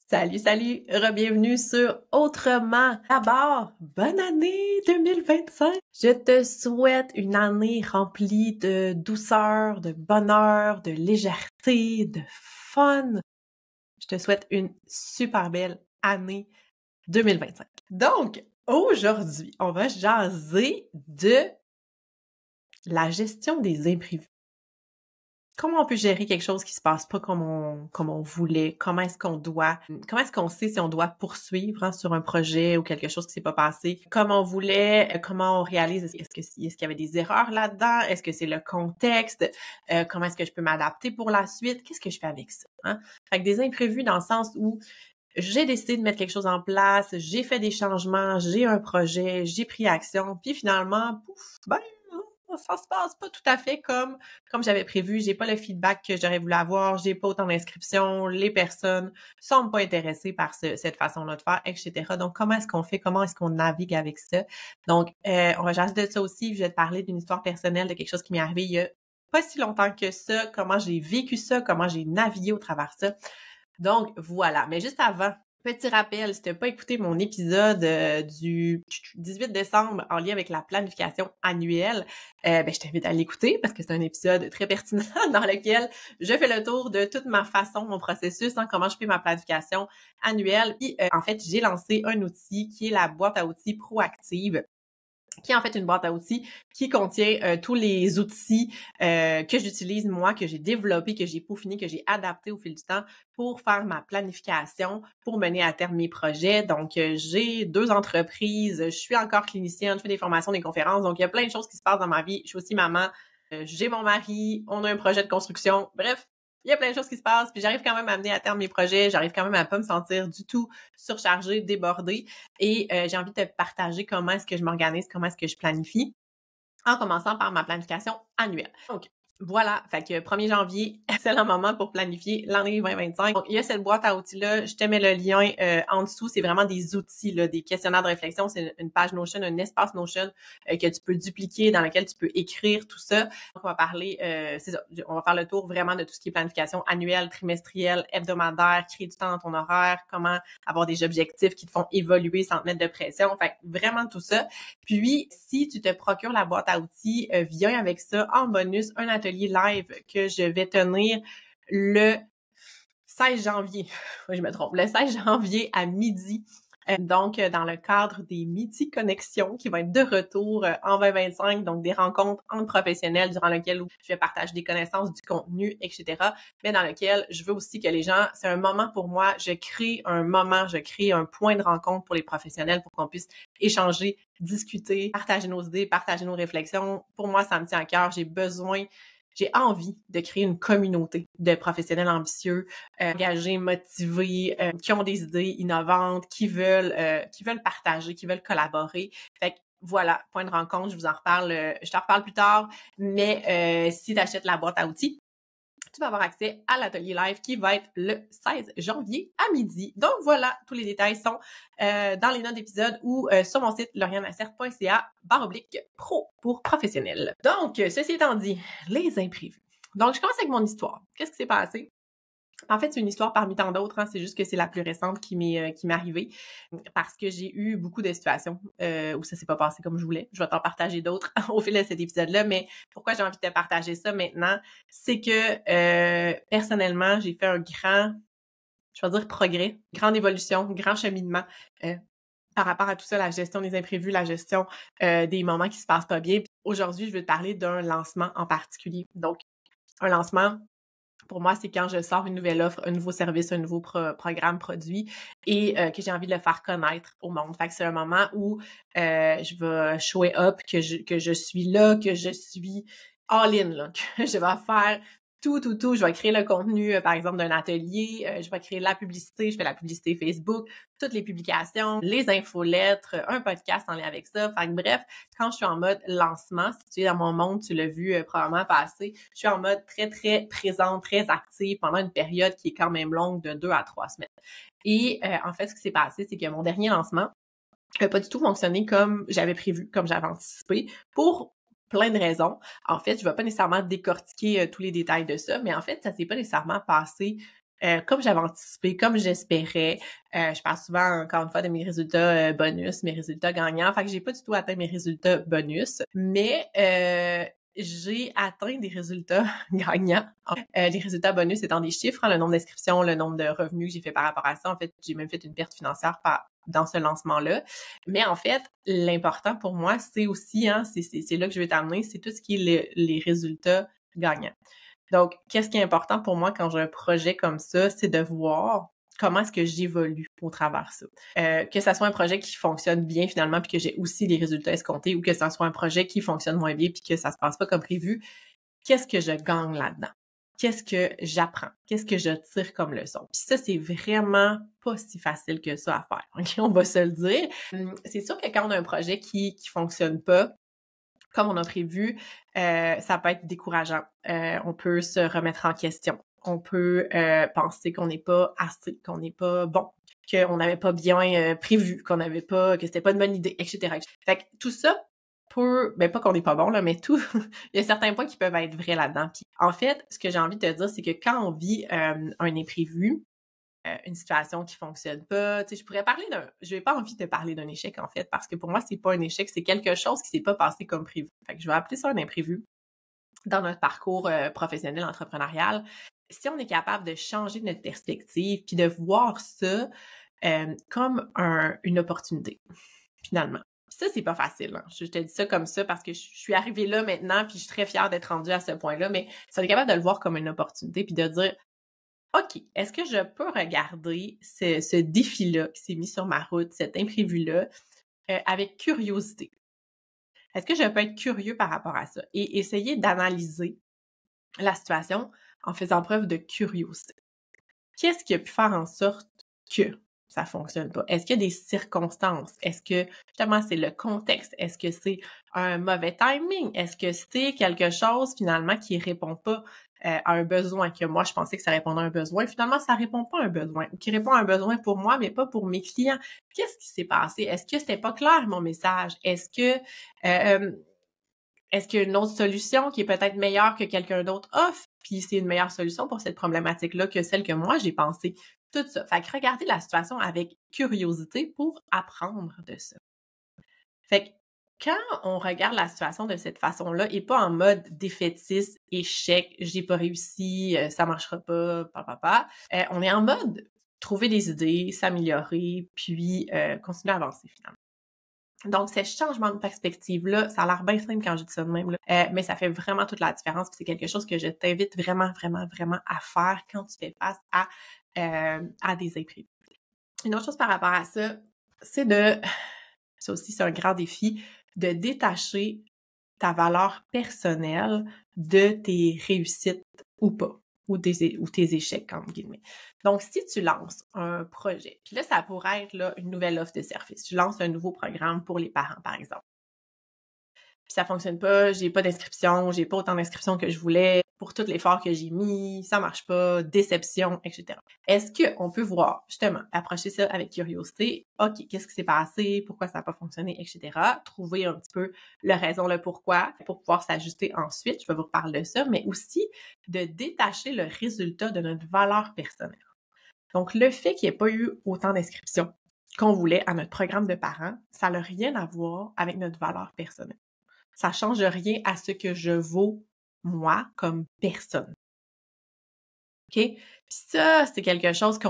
Salut, salut! Re-bienvenue sur Autrement. D'abord, bonne année 2025! Je te souhaite une année remplie de douceur, de bonheur, de légèreté, de fun. Je te souhaite une super belle année 2025. Donc, aujourd'hui, on va jaser de la gestion des imprévus. Comment on peut gérer quelque chose qui se passe pas comme on voulait? Comment est-ce qu'on sait si on doit poursuivre sur un projet ou quelque chose qui s'est pas passé comme on voulait? Comment on réalise? Est-ce qu'il y avait des erreurs là-dedans? Est-ce que c'est le contexte? Comment est-ce que je peux m'adapter pour la suite? Qu'est-ce que je fais avec ça? Hein? Fait que des imprévus dans le sens où j'ai décidé de mettre quelque chose en place, j'ai fait des changements, j'ai un projet, j'ai pris action, puis finalement, pouf, ça se passe pas tout à fait comme j'avais prévu. J'ai pas le feedback que j'aurais voulu avoir, j'ai pas autant d'inscriptions, les personnes sont pas intéressées par cette façon-là de faire, etc. Donc, comment est-ce qu'on fait? Comment est-ce qu'on navigue avec ça? Donc, on va jaser de ça aussi. Je vais te parler d'une histoire personnelle, de quelque chose qui m'est arrivé il y a pas si longtemps que ça, comment j'ai vécu ça, comment j'ai navigué au travers de ça. Donc, voilà. Mais juste avant, petit rappel, si tu n'as pas écouté mon épisode du 18 décembre en lien avec la planification annuelle, je t'invite à l'écouter parce que c'est un épisode très pertinent dans lequel je fais le tour de toute ma façon, mon processus, comment je fais ma planification annuelle. Puis, en fait, j'ai lancé un outil qui est la boîte à outils proactive, qui est en fait une boîte à outils qui contient tous les outils que j'utilise moi, que j'ai développés, que j'ai peaufinés, que j'ai adaptés au fil du temps pour faire ma planification, pour mener à terme mes projets. Donc, j'ai 2 entreprises, je suis encore clinicienne, je fais des formations, des conférences, donc il y a plein de choses qui se passent dans ma vie. Je suis aussi maman, j'ai mon mari, on a un projet de construction, bref. Il y a plein de choses qui se passent, puis j'arrive quand même à mener à terme mes projets, j'arrive quand même à pas me sentir du tout surchargée, débordée. Et j'ai envie de te partager comment est-ce que je m'organise, comment est-ce que je planifie, en commençant par ma planification annuelle. Donc, voilà, fait que 1er janvier, c'est le moment pour planifier l'année 2025. Donc, il y a cette boîte à outils-là, je te mets le lien en dessous, c'est vraiment des outils, là, des questionnaires de réflexion, c'est une page Notion, un espace Notion que tu peux dupliquer, dans lequel tu peux écrire tout ça. Donc, on va parler, c'est ça, on va faire le tour vraiment de tout ce qui est planification annuelle, trimestrielle, hebdomadaire, créer du temps dans ton horaire, comment avoir des objectifs qui te font évoluer sans te mettre de pression, fait vraiment tout ça. Puis, si tu te procures la boîte à outils, viens avec ça en bonus un atelier live que je vais tenir le 16 janvier. Oui, je me trompe. Le 16 janvier à midi. Donc, dans le cadre des Midi Connexions qui vont être de retour en 2025, donc des rencontres entre professionnels durant lesquelles je vais partager des connaissances, du contenu, etc. Mais dans lequel je veux aussi que les gens, c'est un moment pour moi, je crée un point de rencontre pour les professionnels pour qu'on puisse échanger, discuter, partager nos idées, partager nos réflexions. Pour moi, ça me tient à cœur. J'ai envie de créer une communauté de professionnels ambitieux, engagés, motivés, qui ont des idées innovantes, qui veulent partager, qui veulent collaborer. Fait que voilà, point de rencontre, je t'en reparle plus tard, mais si tu achètes la boîte à outils, tu vas avoir accès à l'atelier live qui va être le 16 janvier à midi. Donc voilà, tous les détails sont dans les notes d'épisode ou sur mon site laurianeassert.ca/pro pour professionnels. Donc, ceci étant dit, les imprévus. Donc, je commence avec mon histoire. Qu'est-ce qui s'est passé? En fait, c'est une histoire parmi tant d'autres, c'est juste que c'est la plus récente qui m'est arrivée parce que j'ai eu beaucoup de situations où ça s'est pas passé comme je voulais. Je vais t'en partager d'autres au fil de cet épisode-là, mais pourquoi j'ai envie de te partager ça maintenant, c'est que personnellement, j'ai fait un grand, je vais dire progrès, grande évolution, grand cheminement par rapport à tout ça, la gestion des imprévus, la gestion des moments qui se passent pas bien. Puis aujourd'hui, je veux te parler d'un lancement en particulier. Donc, un lancement, pour moi, c'est quand je sors une nouvelle offre, un nouveau service, un nouveau programme, produit et que j'ai envie de le faire connaître au monde. Fait que c'est un moment où je vais show up, que je suis là, que je suis all-in, là, que je vais faire tout. Je vais créer le contenu, par exemple, d'un atelier. Je vais créer la publicité. Je fais la publicité Facebook, toutes les publications, les infolettres, un podcast en lien avec ça. Fait que bref, quand je suis en mode lancement, si tu es dans mon monde, tu l'as vu probablement passer, je suis en mode très, très présente, très active pendant une période qui est quand même longue de 2 à 3 semaines. Et en fait, ce qui s'est passé, c'est que mon dernier lancement n'a pas du tout fonctionné comme j'avais prévu, comme j'avais anticipé, pour plein de raisons. En fait, je ne vais pas nécessairement décortiquer tous les détails de ça, mais en fait, ça s'est pas nécessairement passé comme j'avais anticipé, comme j'espérais. Je parle souvent, encore une fois, de mes résultats bonus, mes résultats gagnants. Fait que j'ai pas du tout atteint mes résultats bonus, mais j'ai atteint des résultats gagnants. Les résultats bonus étant des chiffres, hein, le nombre d'inscriptions, le nombre de revenus que j'ai fait par rapport à ça. En fait, j'ai même fait une perte financière dans ce lancement-là. Mais en fait, l'important pour moi, c'est aussi, hein, c'est là que je vais t'amener, c'est tout ce qui est les résultats gagnants. Donc, qu'est-ce qui est important pour moi quand j'ai un projet comme ça, c'est de voir comment est-ce que j'évolue au travers ça. Que ça soit un projet qui fonctionne bien finalement puis que j'ai aussi les résultats escomptés ou que ça soit un projet qui fonctionne moins bien puis que ça se passe pas comme prévu, qu'est-ce que je gagne là-dedans? Qu'est-ce que j'apprends? Qu'est-ce que je tire comme leçon? Puis ça, c'est vraiment pas si facile que ça à faire. OK? On va se le dire. C'est sûr que quand on a un projet qui fonctionne pas, comme on a prévu, ça peut être décourageant. On peut se remettre en question. On peut penser qu'on n'est pas assez, qu'on n'est pas bon, qu'on n'avait pas bien prévu, que c'était pas une bonne idée, etc. Fait que tout ça pas qu'on n'est pas bon, là, mais tout, il y a certains points qui peuvent être vrais là-dedans. Puis, en fait, ce que j'ai envie de te dire, c'est que quand on vit un imprévu, une situation qui fonctionne pas. Tu sais, je n'ai pas envie de parler d'un échec, en fait, parce que pour moi, c'est pas un échec, c'est quelque chose qui s'est pas passé comme prévu. Fait que je vais appeler ça un imprévu dans notre parcours professionnel, entrepreneurial. Si on est capable de changer notre perspective puis de voir ça comme une opportunité, finalement. Puis ça, c'est pas facile. Hein. Je te dis ça comme ça parce que je suis arrivée là maintenant puis je suis très fière d'être rendue à ce point-là, mais si on est capable de le voir comme une opportunité puis de dire OK, est-ce que je peux regarder ce défi-là qui s'est mis sur ma route, cet imprévu-là, avec curiosité? Est-ce que je peux être curieux par rapport à ça et essayer d'analyser la situation en faisant preuve de curiosité? Qu'est-ce qui a pu faire en sorte que ça fonctionne pas? Est-ce qu'il y a des circonstances? Est-ce que, justement, c'est le contexte? Est-ce que c'est un mauvais timing? Est-ce que c'est quelque chose, finalement, qui répond pas à un besoin, que moi, je pensais que ça répondait à un besoin. Finalement, ça répond pas à un besoin, ou qui répond à un besoin pour moi, mais pas pour mes clients. Qu'est-ce qui s'est passé? Est-ce que c'était pas clair, mon message? Est-ce qu'il y a une autre solution qui est peut-être meilleure que quelqu'un d'autre offre? Puis c'est une meilleure solution pour cette problématique-là que celle que moi, j'ai pensée. Tout ça. Fait que regardez la situation avec curiosité pour apprendre de ça. Fait que quand on regarde la situation de cette façon-là et pas en mode défaitiste, échec, j'ai pas réussi, ça marchera pas, on est en mode trouver des idées, s'améliorer, puis continuer à avancer finalement. Donc, ce changement de perspective-là, ça a l'air bien simple quand je dis ça de même, là, mais ça fait vraiment toute la différence. Puis c'est quelque chose que je t'invite vraiment, vraiment, vraiment à faire quand tu fais face à des imprévus. Une autre chose par rapport à ça, ça aussi c'est un grand défi, de détacher ta valeur personnelle de tes réussites ou pas, ou tes échecs, entre guillemets. Donc, si tu lances un projet, puis là, ça pourrait être là, une nouvelle offre de service. Je lance un nouveau programme pour les parents, par exemple. Puis ça fonctionne pas, j'ai pas d'inscription, j'ai pas autant d'inscriptions que je voulais pour tout l'effort que j'ai mis, ça marche pas, déception, etc. Est-ce qu'on peut voir, justement, approcher ça avec curiosité, OK, qu'est-ce qui s'est passé, pourquoi ça n'a pas fonctionné, etc. Trouver un petit peu le raison, le pourquoi, pour pouvoir s'ajuster ensuite, je vais vous reparler de ça, mais aussi de détacher le résultat de notre valeur personnelle. Donc, le fait qu'il n'y ait pas eu autant d'inscriptions qu'on voulait à notre programme de parents, ça n'a rien à voir avec notre valeur personnelle. Ça change rien à ce que je vaux, moi, comme personne. OK? Puis ça, c'est quelque chose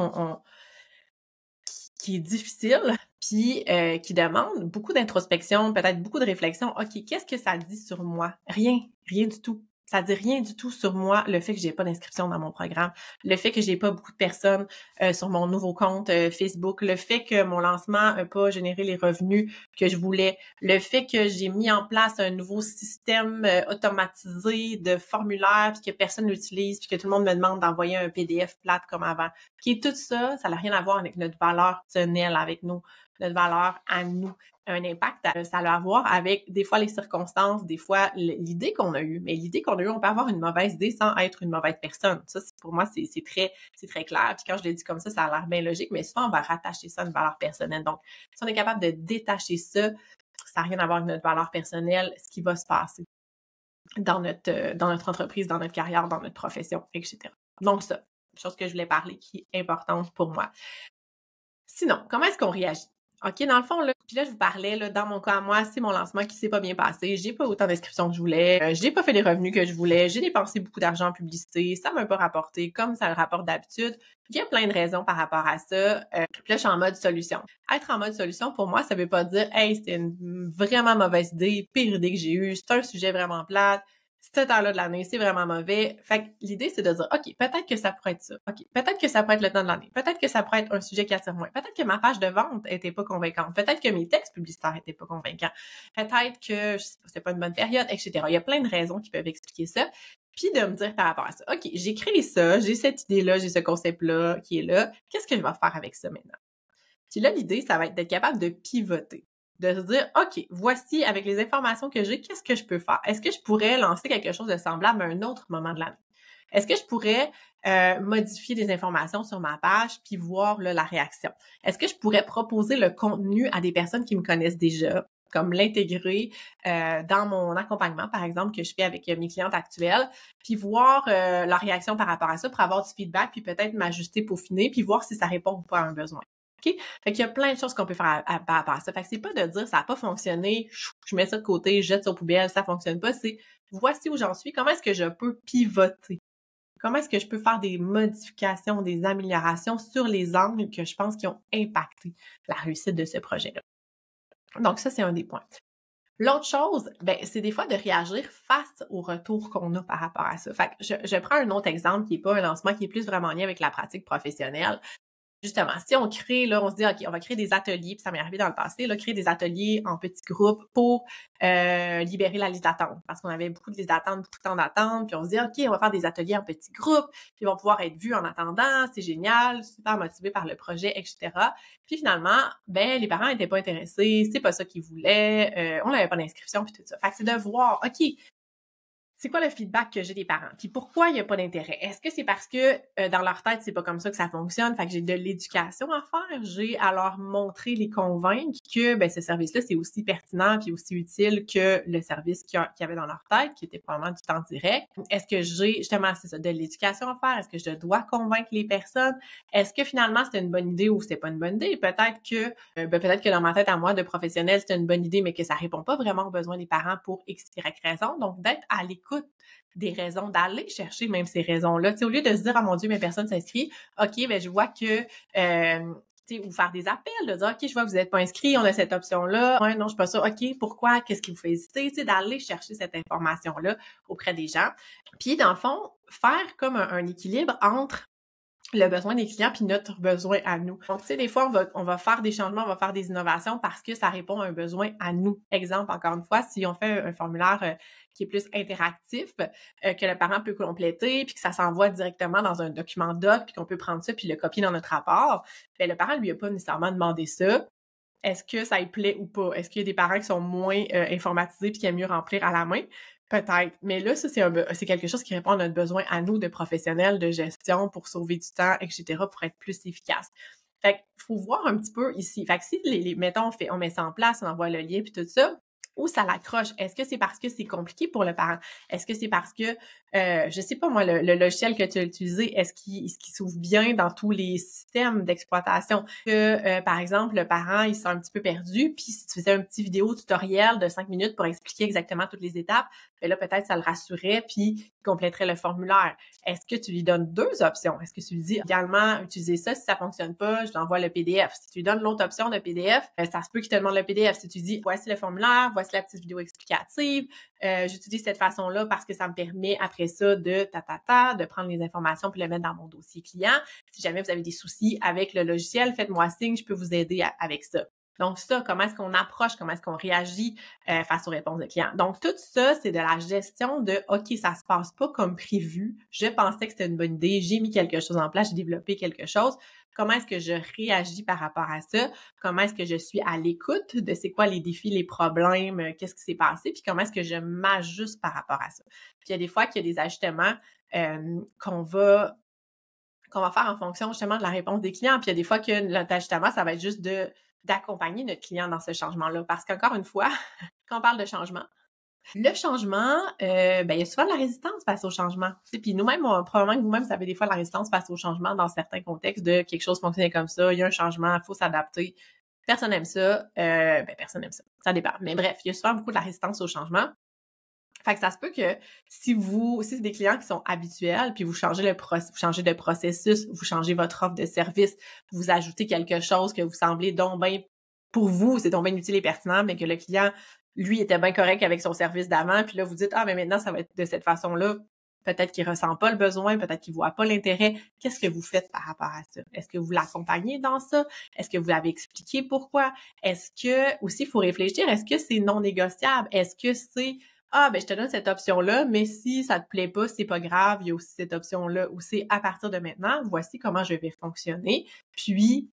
qui est difficile, puis qui demande beaucoup d'introspection, peut-être beaucoup de réflexion. OK, qu'est-ce que ça dit sur moi? Rien du tout. Ça dit rien du tout sur moi, le fait que j'ai pas d'inscription dans mon programme, le fait que j'ai pas beaucoup de personnes sur mon nouveau compte Facebook, le fait que mon lancement n'a pas généré les revenus que je voulais, le fait que j'ai mis en place un nouveau système automatisé de formulaire puis que personne n'utilise puis que tout le monde me demande d'envoyer un PDF plate comme avant. Puis tout ça, ça n'a rien à voir avec notre valeur personnelle, avec notre valeur à nous. Un impact, ça a à voir avec des fois les circonstances, des fois l'idée qu'on a eue. Mais l'idée qu'on a eue, on peut avoir une mauvaise idée sans être une mauvaise personne. Ça, pour moi, c'est très clair. Puis quand je le dis comme ça a l'air bien logique, mais souvent, on va rattacher ça à une valeur personnelle. Donc, si on est capable de détacher ça, ça n'a rien à voir avec notre valeur personnelle, ce qui va se passer dans notre entreprise, dans notre carrière, dans notre profession, etc. Donc ça, chose que je voulais parler qui est importante pour moi. Sinon, comment est-ce qu'on réagit? OK, dans le fond, là, puis là, je vous parlais, là, dans mon cas, moi, c'est mon lancement qui s'est pas bien passé. J'ai pas autant d'inscriptions que je voulais. J'ai pas fait les revenus que je voulais. J'ai dépensé beaucoup d'argent en publicité. Ça m'a pas rapporté comme ça le rapporte d'habitude. Il y a plein de raisons par rapport à ça. Puis là, je suis en mode solution. Être en mode solution, pour moi, ça veut pas dire, hey, c'était une vraiment mauvaise idée, pire idée que j'ai eue, c'est un sujet vraiment plate. Ce temps-là de l'année, c'est vraiment mauvais. Fait que l'idée, c'est de dire, OK, peut-être que ça pourrait être ça. OK, peut-être que ça pourrait être le temps de l'année. Peut-être que ça pourrait être un sujet qui attire moins. Peut-être que ma page de vente était pas convaincante. Peut-être que mes textes publicitaires étaient pas convaincants. Peut-être que, je sais pas, c'était pas une bonne période, etc. Il y a plein de raisons qui peuvent expliquer ça. Puis de me dire par rapport à ça, OK, j'ai créé ça, j'ai cette idée-là, j'ai ce concept-là qui est là. Qu'est-ce que je vais faire avec ça maintenant? Puis là, l'idée, ça va être d'être capable de pivoter, de se dire, OK, voici, avec les informations que j'ai, qu'est-ce que je peux faire? Est-ce que je pourrais lancer quelque chose de semblable à un autre moment de l'année? Est-ce que je pourrais modifier des informations sur ma page puis voir là, la réaction? Est-ce que je pourrais proposer le contenu à des personnes qui me connaissent déjà, comme l'intégrer dans mon accompagnement, par exemple, que je fais avec mes clientes actuelles, puis voir leur réaction par rapport à ça pour avoir du feedback, puis peut-être m'ajuster, peaufiner, puis voir si ça répond ou pas à un besoin. OK? Fait qu'il y a plein de choses qu'on peut faire par rapport à ça. Fait que c'est pas de dire ça n'a pas fonctionné, je mets ça de côté, je jette ça aux poubelles, ça fonctionne pas. C'est voici où j'en suis, comment est-ce que je peux pivoter? Comment est-ce que je peux faire des modifications, des améliorations sur les angles que je pense qui ont impacté la réussite de ce projet-là? Donc ça, c'est un des points. L'autre chose, ben, c'est des fois de réagir face au retour qu'on a par rapport à ça. Fait que je prends un autre exemple qui est pas un lancement, qui est plus vraiment lié avec la pratique professionnelle. Justement, si on crée, là, on se dit, OK, on va créer des ateliers, puis ça m'est arrivé dans le passé, là, créer des ateliers en petits groupes pour libérer la liste d'attente. Parce qu'on avait beaucoup de listes d'attente, beaucoup de temps d'attente, puis on se dit, OK, on va faire des ateliers en petits groupes, puis ils vont pouvoir être vus en attendant, c'est génial, super motivés par le projet, etc. Puis finalement, ben, les parents n'étaient pas intéressés, c'est pas ça qu'ils voulaient, on n'avait pas d'inscription, puis tout ça. Fait que c'est de voir, OK, c'est quoi le feedback que j'ai des parents? Puis pourquoi il n'y a pas d'intérêt? Est-ce que c'est parce que dans leur tête, c'est pas comme ça que ça fonctionne? Fait que j'ai de l'éducation à faire. J'ai à leur montrer, les convaincre que ben, ce service-là, c'est aussi pertinent puis aussi utile que le service qu'il y avait dans leur tête, qui était probablement du temps direct. Est-ce que j'ai, justement, c'est ça, de l'éducation à faire? Est-ce que je dois convaincre les personnes? Est-ce que finalement, c'était une bonne idée ou c'était pas une bonne idée? Peut-être que dans ma tête à moi, de professionnel, c'était une bonne idée, mais que ça répond pas vraiment aux besoins des parents pour X, Y raison. Donc, d'être à l'écoute des raisons, d'aller chercher même ces raisons-là. Tu sais, au lieu de se dire, ah mon Dieu, mais personne s'inscrit, OK, ben je vois que, tu sais, ou faire des appels, de dire, OK, je vois que vous n'êtes pas inscrit, on a cette option-là. Ouais, non, je suis pas sûre. OK, pourquoi? Qu'est-ce qui vous fait hésiter? Tu sais, d'aller chercher cette information-là auprès des gens. Puis, dans le fond, faire comme un équilibre entre le besoin des clients puis notre besoin à nous. Donc, tu sais, des fois, on va faire des changements, on va faire des innovations parce que ça répond à un besoin à nous. Exemple, encore une fois, si on fait un formulaire qui est plus interactif, que le parent peut compléter puis que ça s'envoie directement dans un document doc puis qu'on peut prendre ça puis le copier dans notre rapport, bien, le parent lui a pas nécessairement demandé ça. Est-ce que ça lui plaît ou pas? Est-ce qu'il y a des parents qui sont moins informatisés puis qui aiment mieux remplir à la main? Peut-être. Mais là, ça, c'est quelque chose qui répond à notre besoin à nous de professionnels, de gestion, pour sauver du temps, etc., pour être plus efficace. Fait qu'il faut voir un petit peu ici. Fait que si, mettons, on met ça en place, on envoie le lien puis tout ça, où ça l'accroche? Est-ce que c'est parce que c'est compliqué pour le parent? Est-ce que c'est parce que, je sais pas moi, le logiciel que tu as utilisé, est-ce qu'il s'ouvre bien dans tous les systèmes d'exploitation? Que, par exemple, le parent, il se sent un petit peu perdu, puis si tu faisais un petit vidéo tutoriel de 5 minutes pour expliquer exactement toutes les étapes, ben là, peut-être ça le rassurait, puis il compléterait le formulaire. Est-ce que tu lui donnes 2 options? Est-ce que tu lui dis, également, utiliser ça, si ça fonctionne pas, je t'envoie le PDF. Si tu lui donnes l'autre option de PDF, ça se peut qu'il te demande le PDF. Si tu dis, voici le formulaire, voici la petite vidéo explicative, j'utilise cette façon-là parce que ça me permet après ça de prendre les informations puis le mettre dans mon dossier client. Si jamais vous avez des soucis avec le logiciel, faites-moi signe, je peux vous aider avec ça. Donc ça, comment est-ce qu'on approche, comment est-ce qu'on réagit face aux réponses de clients. Donc tout ça, c'est de la gestion de OK, ça se passe pas comme prévu. Je pensais que c'était une bonne idée, j'ai mis quelque chose en place, j'ai développé quelque chose. Comment est-ce que je réagis par rapport à ça? Comment est-ce que je suis à l'écoute de c'est quoi les défis, les problèmes, qu'est-ce qui s'est passé, puis comment est-ce que je m'ajuste par rapport à ça? Puis il y a des fois qu'il y a des ajustements qu'on va faire en fonction justement de la réponse des clients. Puis il y a des fois que notre ajustement, ça va être juste d'accompagner notre client dans ce changement-là. Parce qu'encore une fois, quand on parle de changement, Le changement, il y a souvent de la résistance face au changement. Puis nous-mêmes, probablement que vous-même, vous avez des fois de la résistance face au changement dans certains contextes de quelque chose fonctionnait comme ça, il y a un changement, il faut s'adapter. Personne n'aime ça. Personne n'aime ça. Ça dépend. Mais bref, il y a souvent beaucoup de la résistance au changement. Fait que ça se peut que si c'est des clients qui sont habituels, puis vous changez de processus, vous changez votre offre de service, vous ajoutez quelque chose que vous semblez donc bien pour vous, c'est donc bien utile et pertinent, mais que le client, lui, était bien correct avec son service d'avant, puis là, vous dites, mais maintenant, ça va être de cette façon-là. Peut-être qu'il ressent pas le besoin, peut-être qu'il voit pas l'intérêt. Qu'est-ce que vous faites par rapport à ça? Est-ce que vous l'accompagnez dans ça? Est-ce que vous l'avez expliqué pourquoi? Est-ce que, aussi, il faut réfléchir, est-ce que c'est non négociable? Est-ce que c'est je te donne cette option-là, mais si ça te plaît pas, c'est pas grave, il y a aussi cette option-là, ou c'est à partir de maintenant, voici comment je vais fonctionner, puis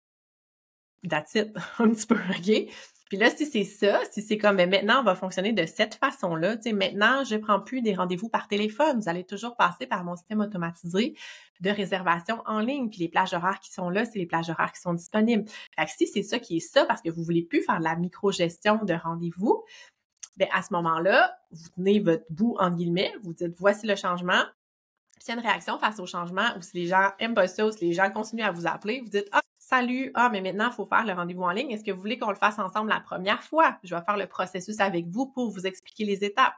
that's it, un petit peu, OK? Puis là, si c'est ça, si c'est comme, maintenant, on va fonctionner de cette façon-là, tu sais, maintenant, je prends plus des rendez-vous par téléphone, vous allez toujours passer par mon système automatisé de réservation en ligne, puis les plages horaires qui sont là, c'est les plages horaires qui sont disponibles. Fait que si c'est ça qui est ça, parce que vous voulez plus faire de la micro-gestion de rendez-vous, à ce moment-là, vous tenez votre bout, entre guillemets, vous dites, voici le changement. Puis il y a une réaction face au changement, ou si les gens aiment pas ça, ou si les gens continuent à vous appeler, vous dites, salut, mais maintenant, il faut faire le rendez-vous en ligne. Est-ce que vous voulez qu'on le fasse ensemble la première fois? Je vais faire le processus avec vous pour vous expliquer les étapes.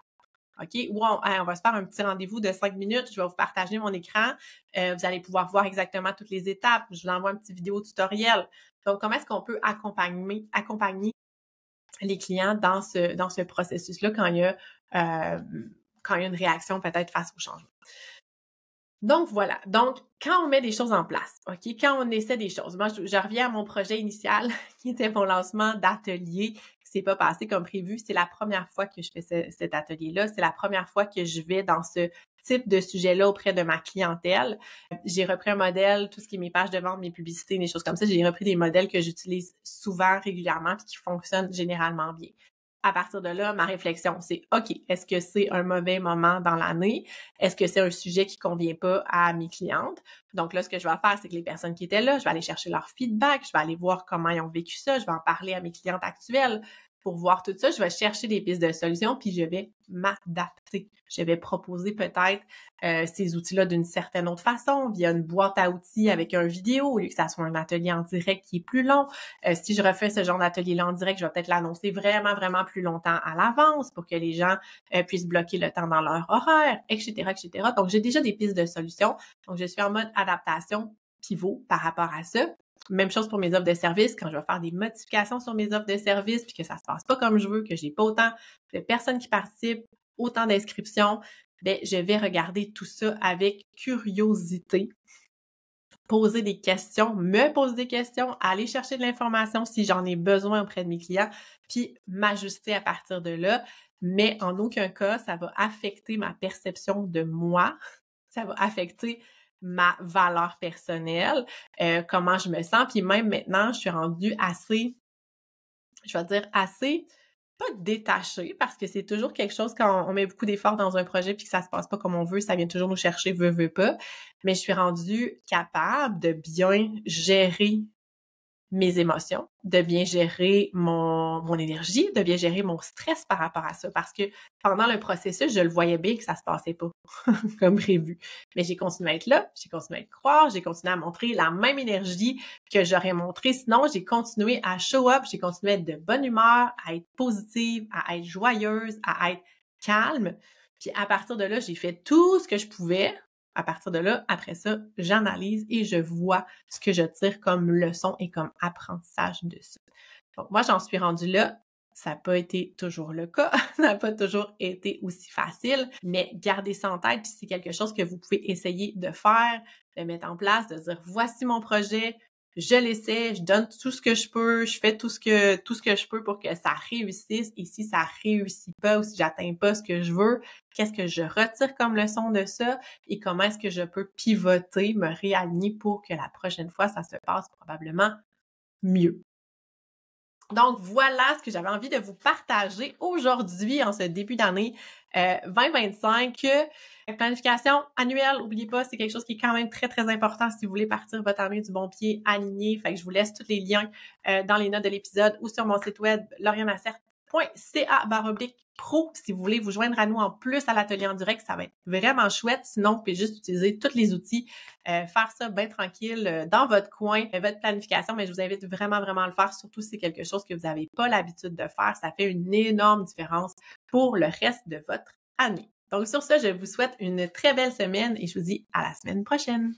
OK? Ou on va se faire un petit rendez-vous de 5 minutes. Je vais vous partager mon écran. Vous allez pouvoir voir exactement toutes les étapes. Je vous envoie un petit vidéo tutoriel. Donc, comment est-ce qu'on peut accompagner les clients dans ce processus-là quand il y a une réaction peut-être face au changement. Donc voilà. Donc, quand on met des choses en place, OK, quand on essaie des choses, moi je reviens à mon projet initial qui était mon lancement d'atelier qui s'est pas passé comme prévu. C'est la première fois que je fais cet atelier-là. C'est la première fois que je vais dans ce type de sujet-là auprès de ma clientèle. J'ai repris un modèle, tout ce qui est mes pages de vente, mes publicités, des choses comme ça. J'ai repris des modèles que j'utilise souvent, régulièrement, puis qui fonctionnent généralement bien. À partir de là, ma réflexion, c'est OK, est-ce que c'est un mauvais moment dans l'année? Est-ce que c'est un sujet qui convient pas à mes clientes? Donc là, ce que je vais faire, c'est que les personnes qui étaient là, je vais aller chercher leur feedback, je vais aller voir comment ils ont vécu ça, je vais en parler à mes clientes actuelles. Pour voir tout ça, je vais chercher des pistes de solutions, puis je vais m'adapter. Je vais proposer peut-être ces outils-là d'une certaine autre façon, via une boîte à outils avec un vidéo, au lieu que ça soit un atelier en direct qui est plus long. Si je refais ce genre d'atelier-là en direct, je vais peut-être l'annoncer vraiment, vraiment plus longtemps à l'avance pour que les gens puissent bloquer le temps dans leur horaire, etc., etc. Donc, j'ai déjà des pistes de solutions. Donc, je suis en mode adaptation pivot par rapport à ça. Même chose pour mes offres de services, quand je vais faire des modifications sur mes offres de services puis que ça se passe pas comme je veux, que j'ai pas autant de personnes qui participent, autant d'inscriptions, je vais regarder tout ça avec curiosité, poser des questions, me poser des questions, aller chercher de l'information si j'en ai besoin auprès de mes clients, puis m'ajuster à partir de là. Mais en aucun cas, ça va affecter ma perception de moi, ça va affecter ma valeur personnelle, comment je me sens. Puis même maintenant, je suis rendue assez, je vais dire assez, pas détachée, parce que c'est toujours quelque chose quand on met beaucoup d'efforts dans un projet puis que ça se passe pas comme on veut, ça vient toujours nous chercher, veut pas. Mais je suis rendue capable de bien gérer mes émotions, de bien gérer mon énergie, de bien gérer mon stress par rapport à ça. Parce que pendant le processus, je le voyais bien que ça se passait pas comme prévu. Mais j'ai continué à être là, j'ai continué à y croire, j'ai continué à montrer la même énergie que j'aurais montré. Sinon, j'ai continué à show up, j'ai continué à être de bonne humeur, à être positive, à être joyeuse, à être calme. Puis à partir de là, j'ai fait tout ce que je pouvais. À partir de là, après ça, j'analyse et je vois ce que je tire comme leçon et comme apprentissage de ça. Donc, moi, j'en suis rendue là. Ça n'a pas été toujours le cas. Ça n'a pas toujours été aussi facile, mais gardez ça en tête. Puis c'est quelque chose que vous pouvez essayer de faire, de mettre en place, de dire, voici mon projet, je l'essaie, je donne tout ce que je peux, je fais tout ce que je peux pour que ça réussisse. Et si ça réussit pas ou si j'atteins pas ce que je veux, qu'est-ce que je retire comme leçon de ça et comment est-ce que je peux pivoter, me réaligner pour que la prochaine fois, ça se passe probablement mieux. Donc, voilà ce que j'avais envie de vous partager aujourd'hui en ce début d'année 2025. Planification annuelle, n'oubliez pas, c'est quelque chose qui est quand même très, très important si vous voulez partir votre année du bon pied aligné. Fait que je vous laisse tous les liens dans les notes de l'épisode ou sur mon site web laurianacerte.com planification.ca/pro si vous voulez vous joindre à nous en plus à l'atelier en direct. Ça va être vraiment chouette. Sinon, vous pouvez juste utiliser tous les outils, faire ça bien tranquille dans votre coin, votre planification. Mais je vous invite vraiment, vraiment à le faire, surtout si c'est quelque chose que vous n'avez pas l'habitude de faire. Ça fait une énorme différence pour le reste de votre année. Donc, sur ce, je vous souhaite une très belle semaine et je vous dis à la semaine prochaine.